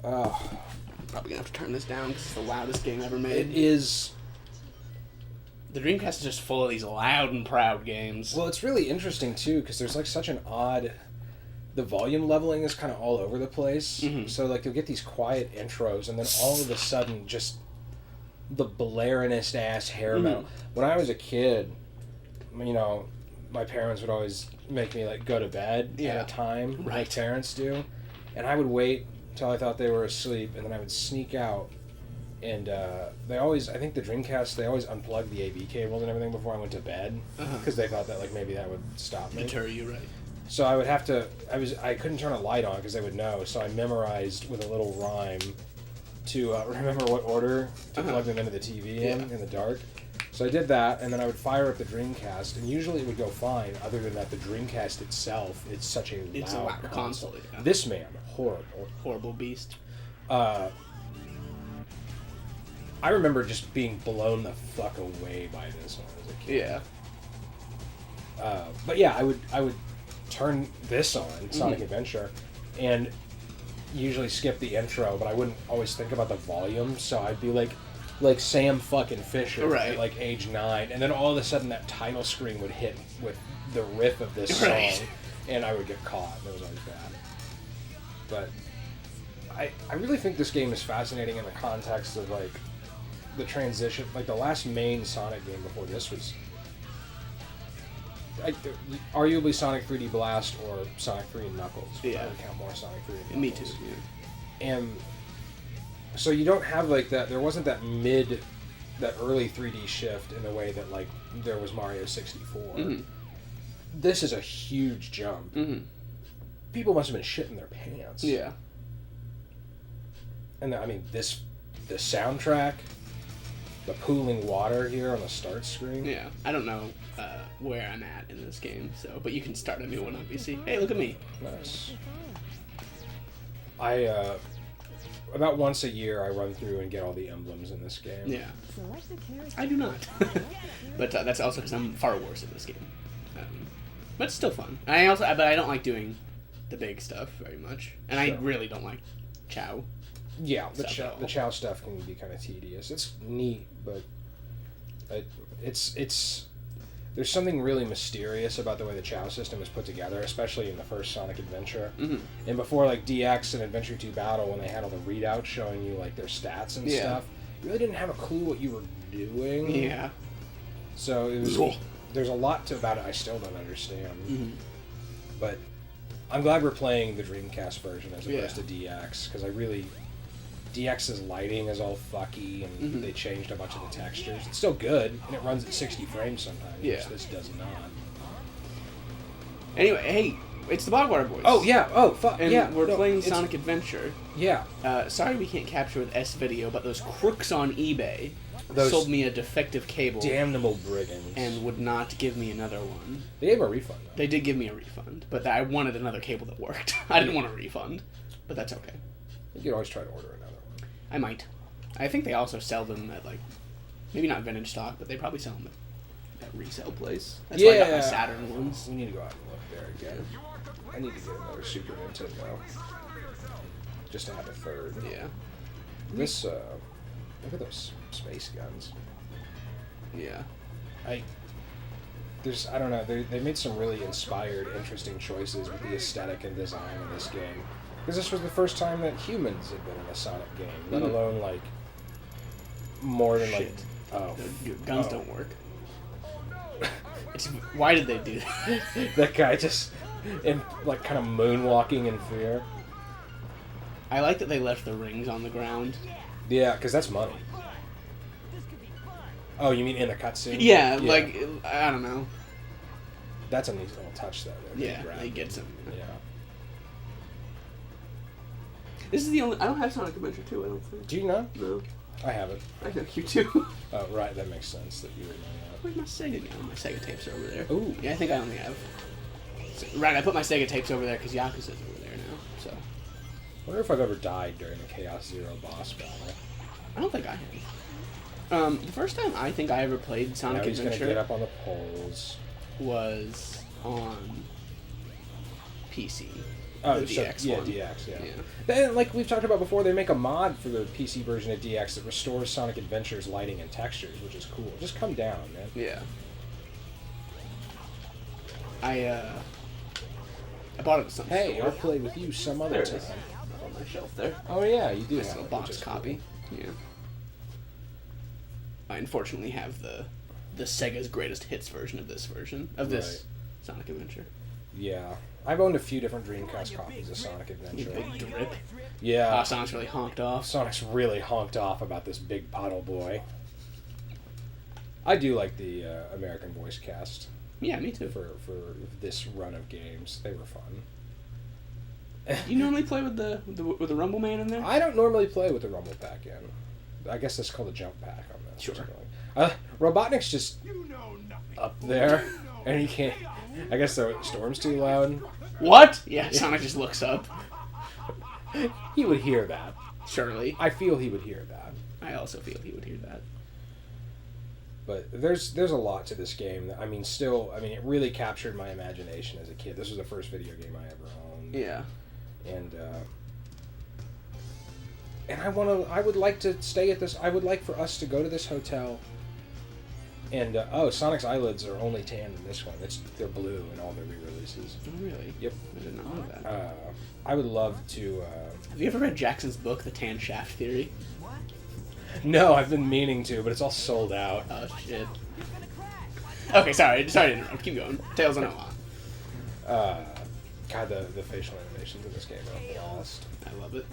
Oh, Probably gonna have to turn this down because it's the loudest game ever made. it is. The Dreamcast is just full of these loud and proud games. Well, it's really interesting too because there's like such an odd. The volume leveling is kind of all over the place. Mm-hmm. So like you'll get these quiet intros, and then all of a sudden, just the blaringest ass hair metal. When I was a kid, you know, my parents would always make me like go to bed at a time, like parents do, and I would wait till I thought they were asleep, and then I would sneak out. And they always, I think the Dreamcast, they always unplugged the AV cables and everything before I went to bed, because they thought that like maybe that would stop me. Deter you, right? So I would have to, I couldn't turn a light on because they would know, so I memorized with a little rhyme to remember what order to plug them into the TV in the dark. So I did that, and then I would fire up the Dreamcast, and usually it would go fine, other than that the Dreamcast itself, it's such a loud console. Yeah. This man, horrible. Horrible beast. I remember just being blown the fuck away by this when I was a kid. Yeah. But yeah, I would turn this on, Sonic Adventure, and usually skip the intro, but I wouldn't always think about the volume, so I'd be like Sam fucking Fisher at like age 9, and then all of a sudden that title screen would hit with the riff of this song, and I would get caught, and it was always bad. But I really think this game is fascinating in the context of like the transition, like the last main Sonic game before this was arguably Sonic 3D Blast or Sonic 3 and Knuckles. Yeah. I would count more Sonic 3 and Knuckles. Me too. Yeah. And so you don't have like that, there wasn't that early 3D shift in the way that like there was Mario 64. This is a huge jump. People must have been shitting their pants. Yeah. And I mean, the soundtrack, the pooling water here on the start screen. Yeah. I don't know where I'm at in this game, but you can start a new one, obviously. Hey, look at me. Nice. About once a year I run through and get all the emblems in this game. Yeah. I do not. But that's also because I'm far worse at this game. But it's still fun. But I don't like doing the big stuff very much. And I really don't like Chow. Yeah, the Chow stuff can be kind of tedious. It's neat, but it's there's something really mysterious about the way the Chow system is put together, especially in the first Sonic Adventure. And before like DX and Adventure 2 Battle, when they had all the readouts showing you like their stats and stuff, you really didn't have a clue what you were doing. Yeah. So it was there's a lot about it I still don't understand. But I'm glad we're playing the Dreamcast version as opposed to DX, because DX's lighting is all fucky, and they changed a bunch of the textures. It's still good, and it runs at 60 frames sometimes, which this does not. Anyway, hey, it's the Bogwater Boys. Oh, yeah. Oh, fuck. And we're playing Sonic Adventure. Yeah. Sorry we can't capture with S-Video, but those crooks on eBay sold me a defective cable. Damnable brigands. And would not give me another one. They gave a refund, though. They did give me a refund, but I wanted another cable that worked. I didn't want a refund, but that's okay. You could always try to order another one. I might. I think they also sell them at, like, maybe not vintage stock, but they probably sell them at that resale place. That's why I got my Saturn ones. We need to go out and look there again. I need to get another Super Nintendo. Just to have a third. Yeah. This, look at those space guns. Yeah. I don't know, they made some really inspired, interesting choices with the aesthetic and design of this game. Because this was the first time that humans had been in a Sonic game, let alone, like, more than, like... Oh. Your guns don't work. Why did they do that? That guy just, like, kind of moonwalking in fear. I like that they left the rings on the ground. Yeah, because that's money. Oh, you mean in a cutscene? Yeah, like, I don't know. That's a neat little touch, though. Yeah, he gets him. Yeah. This is the only... I don't have Sonic Adventure 2, I don't think. Do you not? No. I have it. I know you do. Oh, right, that makes sense that you would know that. Where's my Sega now? My Sega tapes are over there. Ooh. Yeah, I think I only have... Right, I put my Sega tapes over there because Yakuza's over there now, so... I wonder if I've ever died during the Chaos Zero boss battle. I don't think I have. The first time I think I ever played Sonic He's Adventure... gonna get up on the poles. ...was on PC. Oh, the DX yeah, one. DX, yeah. Like we've talked about before, they make a mod for the PC version of DX that restores Sonic Adventure's lighting and textures, which is cool. Just come down, man. Yeah. I bought it at some Hey, store. I'll play with you some other There it time. is. On my shelf there. Oh yeah, you do Nice have little it, box which is copy. Yeah. I unfortunately have the Sega's greatest hits version of this Sonic Adventure. Cool. Yeah. I've owned a few different Dreamcast copies of Sonic Adventure. Big drip. Yeah. Sonic's really honked off. Sonic's really honked off about this big puddle boy. I do like the American voice cast. Yeah, me too. For this run of games, they were fun. You normally play with the Rumble Man in there? I don't normally play with the Rumble Pack in. I guess that's called a jump pack on this. Sure. Robotnik's just up there, and he can't. I guess the storm's too loud. What? Yeah, Sonic just looks up. He would hear that. Surely. I feel he would hear that. I also feel he would hear that. But there's a lot to this game. I mean, it really captured my imagination as a kid. This was the first video game I ever owned. Yeah. And I would like to stay at this. I would like for us to go to this hotel. And Sonic's eyelids are only tan in this one. They're blue in all their re-releases. Oh, really? Yep. I did not know that. I would love to. Have you ever read Jackson's book, The Tan Shaft Theory? No, I've been meaning to, but it's all sold out. Oh shit. Okay, sorry to interrupt. Keep going. Tales on Oahu. God, the facial animations in this game are a blast. I love it.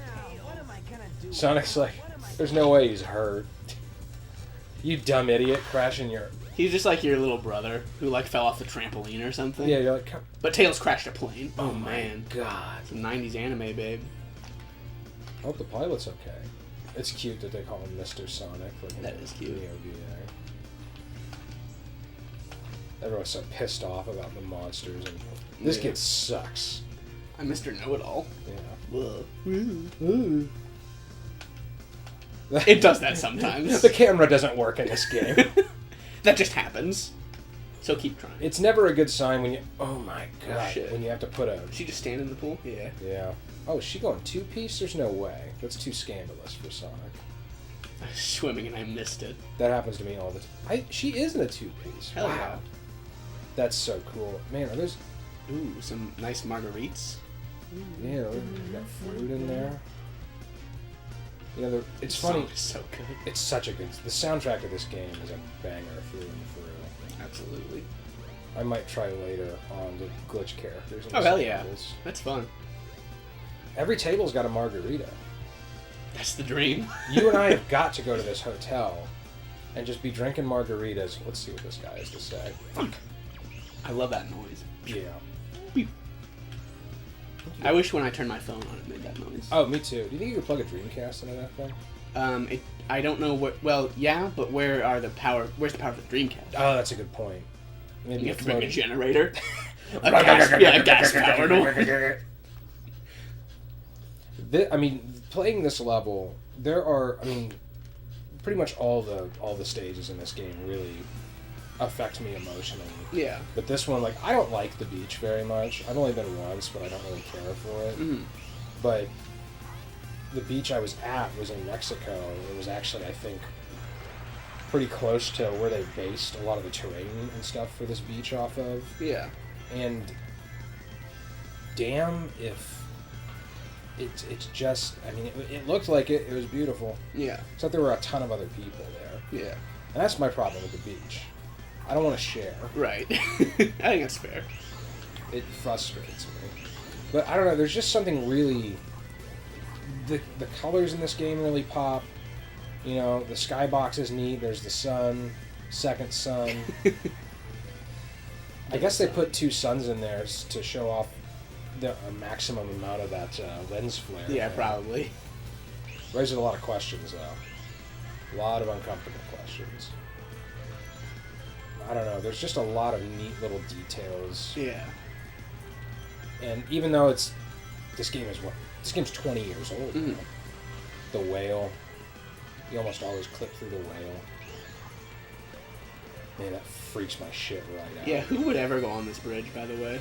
Sonic's like, there's no way he's hurt. You dumb idiot, crashing your... He's just like your little brother who like fell off the trampoline or something. Yeah, you're like... But Tails crashed a plane. Oh man. God. Some 90s anime, babe. I hope the pilot's okay. It's cute that they call him Mr. Sonic. Like That is cute. Everyone's so pissed off about the monsters, and this kid sucks. I'm Mr. Know-It-All. Yeah. It does that sometimes. The camera doesn't work in this game. That just happens. So keep trying. It's never a good sign when you... Oh my God. Shit. When you have to put a... Did she just stand in the pool? Yeah. Yeah. Oh, is she going two-piece? There's no way. That's too scandalous for Sonic. I was swimming and I missed it. That happens to me all the time. She is in a two-piece. Hell yeah. That's so cool. Man, are those... Ooh, some nice margaritas. Yeah, you got fruit in there. You know, it's The funny. song is so good. It's such a good... The soundtrack of this game is a banger through and through. Absolutely. I might try later on the glitch characters. Oh, hell yeah. That's fun. Every table's got a margarita. That's the dream. You and I have got to go to this hotel and just be drinking margaritas. Let's see what this guy has to say. Fuck. I love that noise. Yeah. Beep. I wish when I turned my phone on it made that noise. Oh, me too. Do you think you could plug a Dreamcast into that thing? I don't know what. Well, yeah, but where's the power for the Dreamcast? Oh, that's a good point. Maybe You have to bring a generator. a gas, gas powered one. I mean, playing this level, there are. I mean, pretty much all the stages in this game really affect me emotionally. Yeah. But this one, like, I don't like the beach very much. I've only been once, but I don't really care for it. Mm-hmm. But the beach I was at was in Mexico. It was actually, I think, pretty close to where they based a lot of the terrain and stuff for this beach off of. Yeah. And damn if it's just, I mean, it looked like it was beautiful. Yeah. Except there were a ton of other people there. Yeah. And that's my problem with the beach. I don't want to share. Right. I think that's fair. It frustrates me. But I don't know, there's just something really... The colors in this game really pop. You know, the skybox is neat. There's the sun, second sun. I guess they put two suns in there to show off a maximum amount of that lens flare. Yeah, probably. Raises a lot of questions, though. A lot of uncomfortable questions. I don't know. There's just a lot of neat little details. Yeah. And even though this game's 20 years old. Mm-hmm. The whale. You almost always clip through the whale. Man, that freaks my shit right out. Yeah, who would ever go on this bridge, by the way?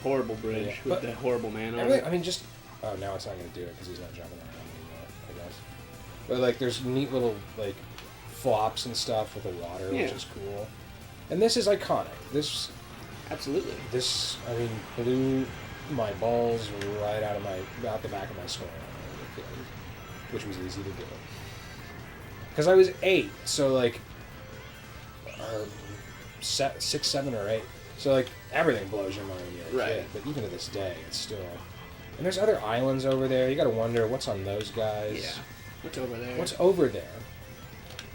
horrible bridge with the horrible man on it. I mean, just... Oh, now it's not going to do it because he's not jumping around anymore, I guess. But, like, there's neat little, like, flops and stuff with the water, which is cool. And this is iconic. Absolutely. This, I mean, blew my balls right out the back of my skull, which was easy to do. Because I was 8, so, like, 6, 7, or 8. So, like, everything blows your mind when you're a kid. But even to this day, it's still... And there's other islands over there. You gotta wonder, what's on those guys? Yeah. What's over there? What's over there?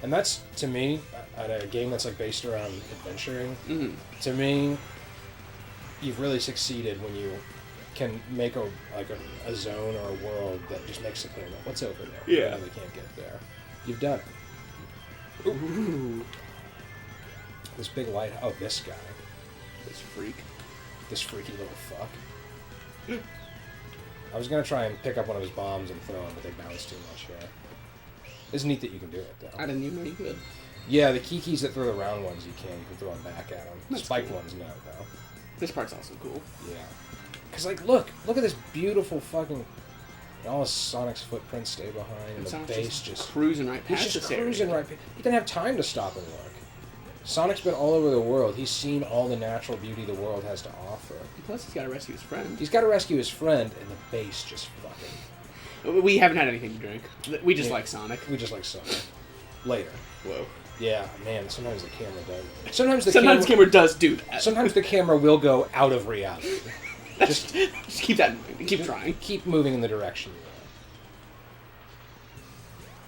And that's, to me, a game that's, like, based around adventuring, to me, you've really succeeded when you can make a zone or a world that just makes it clear that what's over there. Yeah. They can't get there. You've done it. Ooh. This big light... Oh, this guy. This freak. This freaky little fuck. I was going to try and pick up one of his bombs and throw them, but they bounce too much here. It's neat that you can do it, though. I didn't even know you could. Yeah, the kikis that throw the round ones, you can throw them back at them. That's Spiked cool. ones, no, though. This part's also cool. Yeah. Because, like, look at this beautiful fucking... All of Sonic's footprints stay behind, and the base just... cruising right past He's just this cruising area. right past... He didn't have time to stop and look. Sonic's been all over the world. He's seen all the natural beauty the world has to offer. Plus, he's got to rescue his friend. He's got to rescue his friend, and the base just fucking... We haven't had anything to drink. We just like Sonic. We just like Sonic. Later. Whoa. Yeah, man, sometimes the camera does. Sometimes the camera does do that. Sometimes the camera will go out of reality. just keep that moving. Keep trying. Keep moving in the direction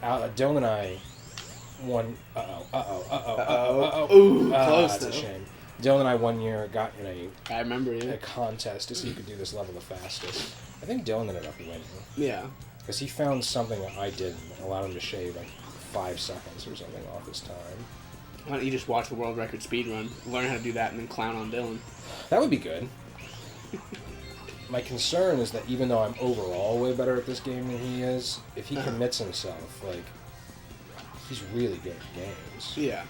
you are. Dylan and I won... Ooh, close that's though. a shame. Dylan and I one year got in I remember a it. contest to see who could do this level the fastest. I think Dylan ended up winning. Yeah. Because he found something that I didn't. Allowed him to shave like 5 seconds or something off his time. Why don't you just watch the world record speedrun, learn how to do that, and then clown on Dylan? That would be good. My concern is that even though I'm overall way better at this game than he is, if he commits himself, like, he's really good at games. Yeah.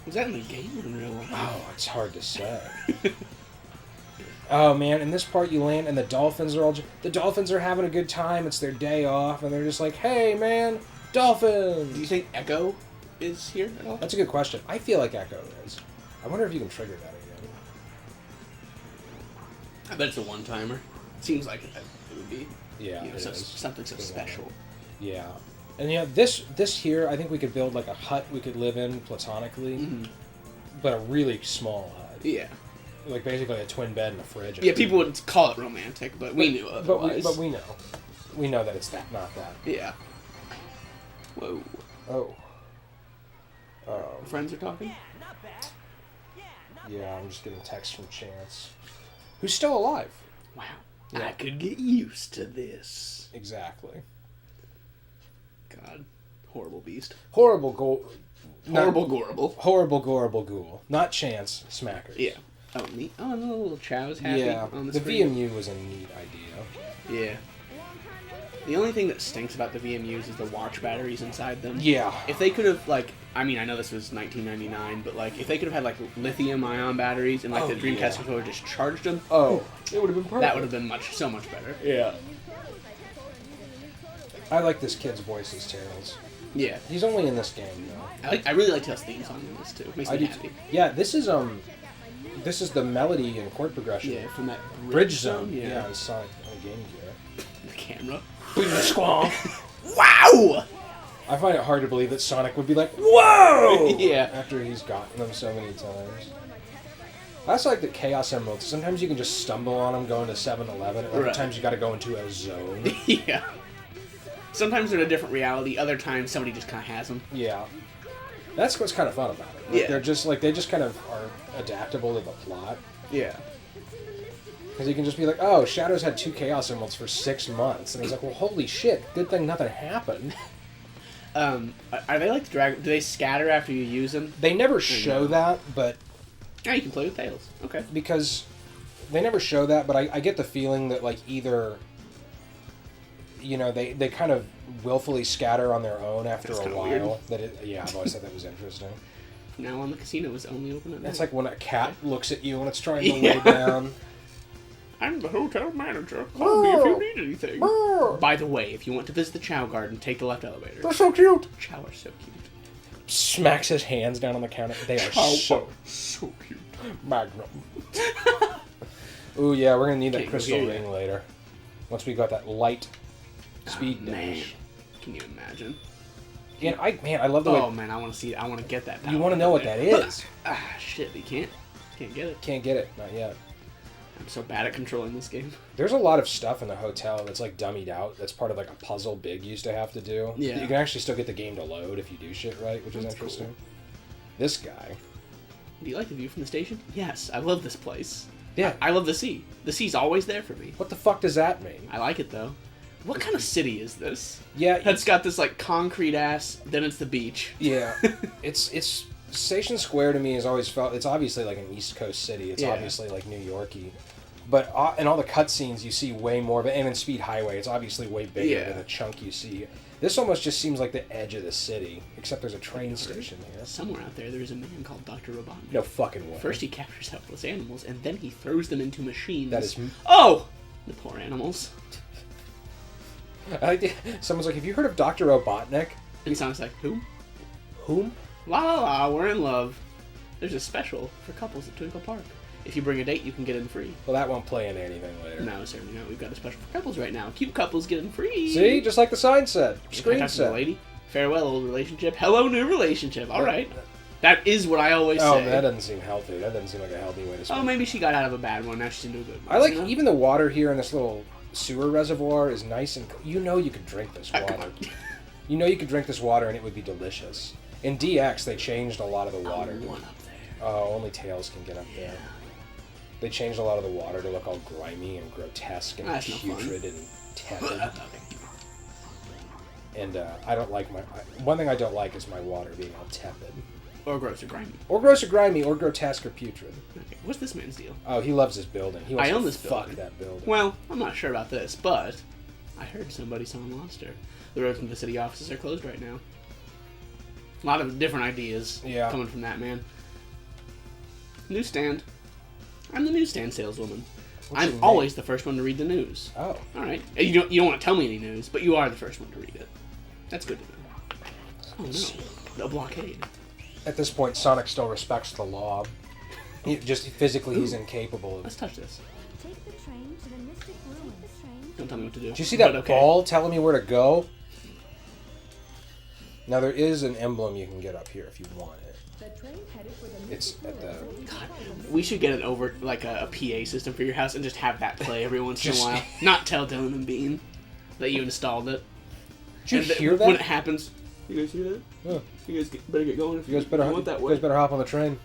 Was that in the game or in real life? Oh, it's hard to say. Oh man, in this part you land and the dolphins are having a good time. It's their day off, and they're just like, "Hey, man, dolphins!" Do you think Echo is here at all? That's a good question. I feel like Echo is. I wonder if you can trigger that again. I bet it's a one-timer. Seems like it would be. Yeah, You know, something so special. Yeah. And yeah, this here, I think we could build like a hut we could live in platonically, but a really small hut. Yeah. Like basically a twin bed and a fridge. Yeah, people would call it romantic, but we knew otherwise. But we know. We know that it's not that. Yeah. Whoa. Oh. Friends are talking? Yeah, I'm just getting text from Chance. Who's still alive. Wow. Yeah. I could get used to this. Exactly. God. Horrible beast. Horrible ghoul. Gorable. Horrible gorable ghoul. Not Chance. Smacker. Yeah. Oh, neat. Oh, and the little Chow's happy on the the screen. VMU was a neat idea. Yeah. The only thing that stinks about the VMUs is the watch batteries inside them. Yeah. If they could have, like, I mean, I know this was 1999, but, like, if they could have had, like, lithium-ion batteries and, like, the Dreamcast controller just charged them, oh, it would have been perfect. that would have been so much better. Yeah. I like this kid's voice as Tails. Yeah. He's only in this game, though. I really like Tails' theme song in this, too. Makes me happy. Yeah, this is the melody and chord progression. Yeah, from that Bridge Zone. Yeah. On Sonic on Game Gear. The camera. Squall. Wow! I find it hard to believe that Sonic would be like, whoa! Yeah. After he's gotten them so many times. I also like the Chaos Emeralds. Sometimes you can just stumble on them going to 7-Eleven, and other times you gotta go into a zone. Yeah. Sometimes they're in a different reality, other times somebody just kind of has them. Yeah. That's what's kind of fun about it. Like, Yeah. They're just, like, they just kind of are adaptable to the plot. Yeah. Because you can just be like, oh, Shadow's had 2 Chaos Emeralds for 6 months. And he's like, well, holy shit, good thing nothing happened. Are they like do they scatter after you use them? They never show that, but... Yeah, you can play with Tails. Okay. Because they never show that, but I get the feeling that, like, either... You know, they kind of willfully scatter on their own after a while. Yeah, I've always thought that was interesting. Now on, the casino is only open at night. It's like when a cat looks at you when it's trying to lay down. I'm the hotel manager. Call me if you need anything. By the way, if you want to visit the Chow Garden, take the left elevator. They're so cute. Chow are so cute. Smacks his hands down on the counter. They are so cute. Magnum. Ooh, yeah, we're gonna need that Can't crystal hear ring you. later. Once we got that light speed Man. dash. Can you imagine? And I love the way. Oh man, I want to see it. I want to get that. You want to know what that is? Shit, you can't get it. Can't get it, not yet. I'm so bad at controlling this game. There's a lot of stuff in the hotel that's like dummied out. That's part of like a puzzle Big used to have to do. Yeah. You can actually still get the game to load if you do shit right, which is That's interesting. cool. This guy. Do you like the view from the station? Yes, I love this place. Yeah. I love the sea. The sea's always there for me. What the fuck does that mean? I like it though. What kind of city is this? Yeah. That's got this like concrete ass. Then it's the beach. Yeah. it's Station Square to me has always felt. It's obviously like an East Coast city. It's Yeah. obviously like New Yorky. But in all the cutscenes, you see way more of it. And in Speed Highway, it's obviously way bigger Yeah. than the chunk you see. This almost just seems like the edge of the city, except there's a train station here. Somewhere out there, there's a man called Dr. Robotnik. No fucking way. First, he captures helpless animals, and then he throws them into machines. That is. Oh! The poor animals. Someone's like, have you heard of Dr. Robotnik? And sounds like, who? Whom? La la la, we're in love. There's a special for couples at Twinkle Park. If you bring a date, you can get in free. Well, that won't play into anything later. No, certainly not. We've got a special for couples right now. Cute couples get in free. See? Just like the sign said. Can I Screen talk to the said. lady? Farewell, old relationship. Hello, new relationship. All right. That is what I always Oh, say. that doesn't seem healthy. That doesn't seem like a healthy way to speak. Oh, maybe she got out of a bad one. Now she's into a good one. I like you know? even the water here in this little sewer reservoir is nice and you know you could drink this Come water. on. You know you could drink this water and it would be delicious. In DX, they changed a lot of the water. One up there. Oh, only Tails can get up there. They changed a lot of the water to look all grimy and grotesque and That's no fun. putrid and tepid. And I don't like one thing I don't like is my water being all tepid. Or gross or grimy. Or gross or grimy, or grotesque or putrid. Okay, what's this man's deal? Oh, he loves his building. He wants I own to this fuck building. that building. Well, I'm not sure about this, but I heard somebody saw a monster. The roads from the city offices are closed right now. A lot of different ideas coming from that man. Newsstand. I'm the newsstand saleswoman. What's your I'm name? always the first one to read the news. Oh. All right. You don't want to tell me any news, but you are the first one to read it. That's good to know. Oh no, the blockade. At this point, Sonic still respects the law. Just physically, he's incapable of. Let's touch this. Take the train to the Mystic Ruins. Don't tell me what to do. Did you see that But okay. ball telling me where to go? Now there is an emblem you can get up here if you want it. It's at the. God, we should get a PA system for your house and just have that play every once in a Just- while. Not tell Dylan and Bean that you installed it. Did you And hear that? When it happens, you guys hear that? Yeah. You guys better get going if You guys better. want that You way. guys better hop on the train.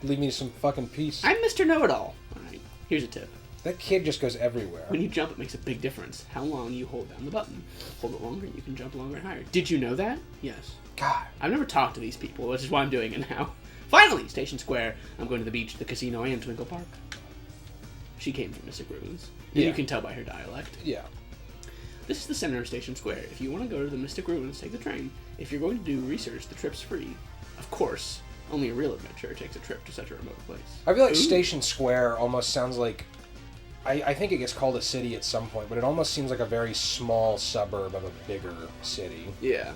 Leave me some fucking peace. I'm Mr. Know-It-All. All right, here's a tip. That kid just goes everywhere. When you jump, it makes a big difference. How long you hold down the button. Hold it longer, and you can jump longer and higher. Did you know that? Yes. God. I've never talked to these people, which is why I'm doing it now. Finally, Station Square. I'm going to the beach, the casino, and Twinkle Park. She came from Mystic Ruins. And Yeah. you can tell by her dialect. Yeah. This is the center of Station Square. If you want to go to the Mystic Ruins, take the train. If you're going to do research, the trip's free. Of course, only a real adventurer takes a trip to such a remote place. I feel like Ooh. Station Square almost sounds like. I think it gets called a city at some point, but it almost seems like a very small suburb of a bigger city. Yeah.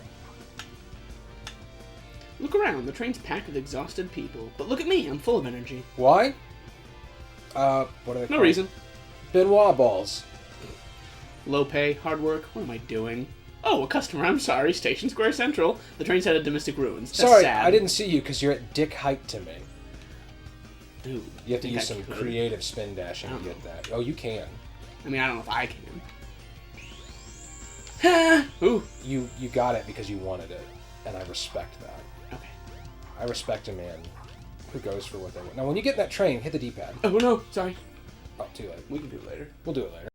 Look around. The train's packed with exhausted people. But look at me. I'm full of energy. Why? What are they No called? reason. Benoit balls. Low pay, hard work. What am I doing? Oh, a customer. I'm sorry. Station Square Central. The train's headed to Mystic Ruins. That's Sorry, sad. I didn't see you because you're at dick height to me. Dude. You have to think use I some could. creative spin dashing I to don't get that. Oh, you can. I mean, I don't know if I can. Ooh. You got it because you wanted it, and I respect that. Okay. I respect a man who goes for what they want. Now, when you get in that train, hit the D-pad. Oh, no. Sorry. Oh, too late. We can do it later. We'll do it later.